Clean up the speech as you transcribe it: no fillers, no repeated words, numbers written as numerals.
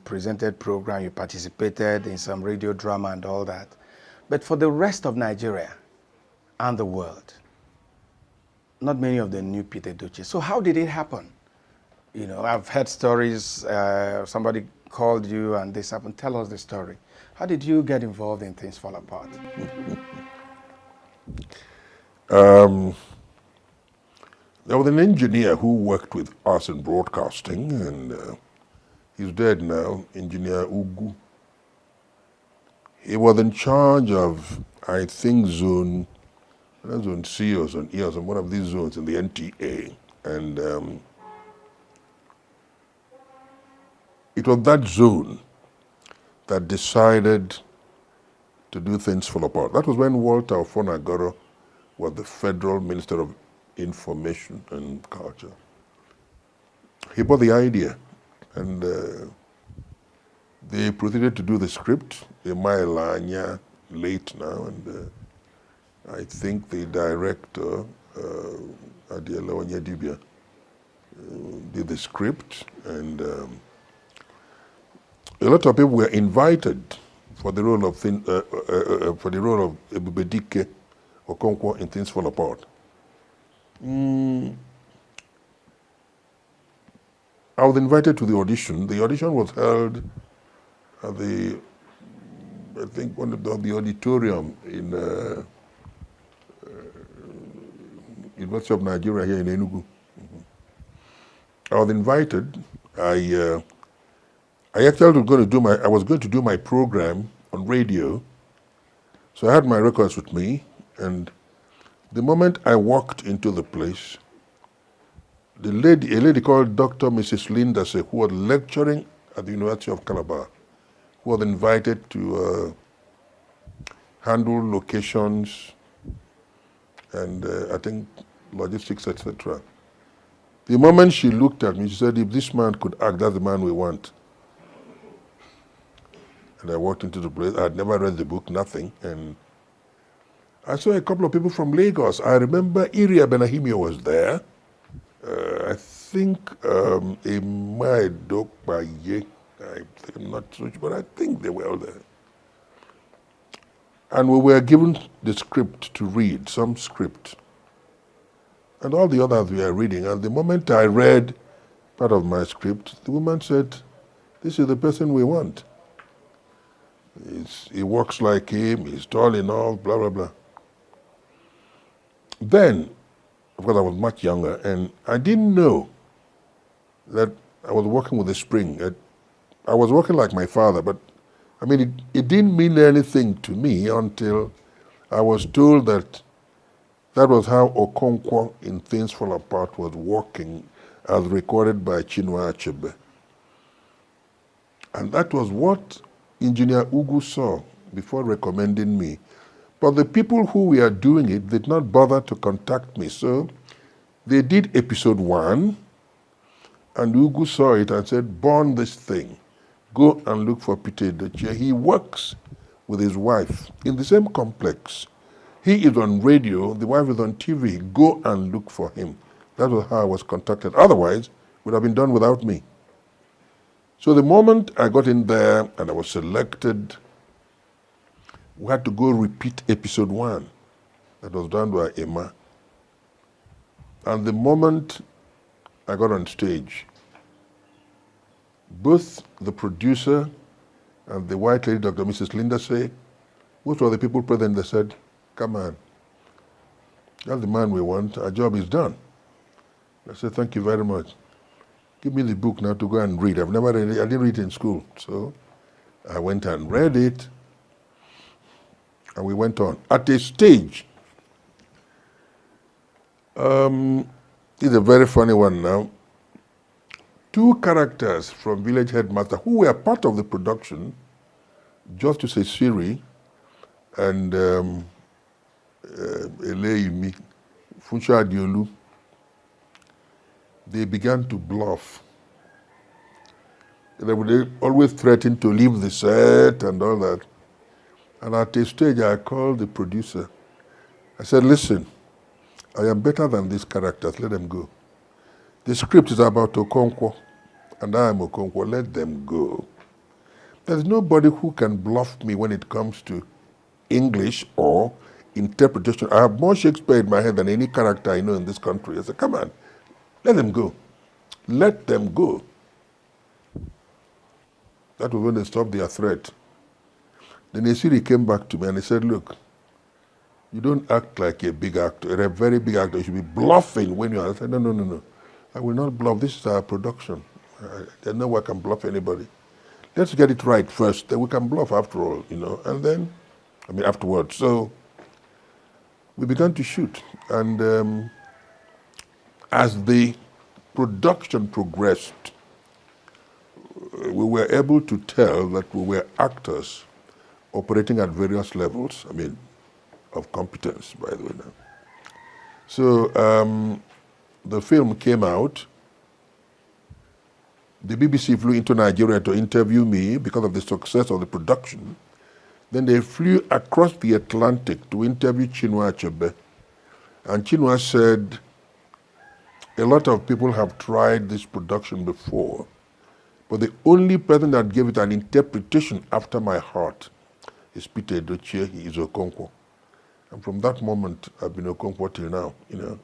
presented program, you participated in some radio drama and all that. But for the rest of Nigeria and the world, not many of them knew Peter Edochie. So how did it happen? You know, I've heard stories, somebody called you and this happened. Tell us the story. How did you get involved in Things Fall Apart? There was an engineer who worked with us in broadcasting, and he's dead now, Engineer Ugu. He was in charge of, I think, zone C or zone E or some one of these zones in the NTA. And it was that zone that decided to do Things Fall Apart. That was when Walter Ofonagoro was the Federal Minister of Information and Culture. He bought the idea, and they proceeded to do the script. Emailanya, late now, and I think the director, Adiela Onyedibia, did the script, and a lot of people were invited for the role of Ebubedike Okonkwo in Things Fall Apart. I was invited to the audition. The audition was held at the, I think, one of the auditorium in University of Nigeria here in Enugu. I was invited. I actually was going to do my program on radio, so I had my records with me, and the moment I walked into the place, a lady called Dr. Mrs. Linda, who was lecturing at the University of Calabar, who was invited to handle locations and I think logistics, etc. The moment she looked at me, she said, if this man could act, that's the man we want. And I walked into the place. I had never read the book, nothing. And I saw a couple of people from Lagos. I remember Iria Benahimio was there. I think Emma Edokpaye, I'm not so sure, but I think they were all there. And we were given the script to read, some script. And all the others were reading. And the moment I read part of my script, the woman said, this is the person we want. He walks like him, he's tall enough, blah, blah, blah. Then, of course, I was much younger, and I didn't know that I was working with a spring. I was working like my father, but I mean, it didn't mean anything to me until I was told that that was how Okonkwo in Things Fall Apart was working as recorded by Chinua Achebe. And that was what Engineer Ugu saw before recommending me. But the people who were doing it did not bother to contact me. So they did episode 1, and Ugu saw it and said, burn this thing. Go and look for Peter Edochie. He works with his wife in the same complex. He is on radio, the wife is on TV. Go and look for him. That was how I was contacted. Otherwise, it would have been done without me. So the moment I got in there and I was selected, we had to go repeat episode 1 that was done by Emma. And the moment I got on stage, both the producer and the white lady, Dr. Mrs. Linda, say, most of the people present, they said, come on, that's the man we want, our job is done. I said, thank you very much. Give me the book now to go and read. I've never read it, I didn't read it in school. So I went and read it, and we went on. At a stage, it's a very funny one now. 2 characters from Village Headmaster who were part of the production, Justice Esiri and Eleimi, Funsha Adiolu, they began to bluff. They would always threaten to leave the set and all that. And at a stage, I called the producer. I said, listen, I am better than these characters, let them go. The script is about Okonkwo, and I am Okonkwo, let them go. There's nobody who can bluff me when it comes to English or interpretation. I have more Shakespeare in my head than any character I know in this country. I said, come on, let them go. Let them go. That was when they stopped their threat. Then Esiri came back to me and he said, look, you don't act like a big actor. You're a very big actor. You should be bluffing when you're... I said, no, no, no, no. I will not bluff. This is our production. There's no way I can bluff anybody. Let's get it right first. Then we can bluff after all, you know. And then, afterwards. So we began to shoot. And as the production progressed, we were able to tell that we were actors operating at various levels, of competence, by the way now. So the film came out. The BBC flew into Nigeria to interview me because of the success of the production. Then they flew across the Atlantic to interview Chinua Achebe. And Chinua said, a lot of people have tried this production before, but the only person that gave it an interpretation after my heart is Peter Edochie. He is Okonkwo. And from that moment, I've been Okonkwo till now, you know.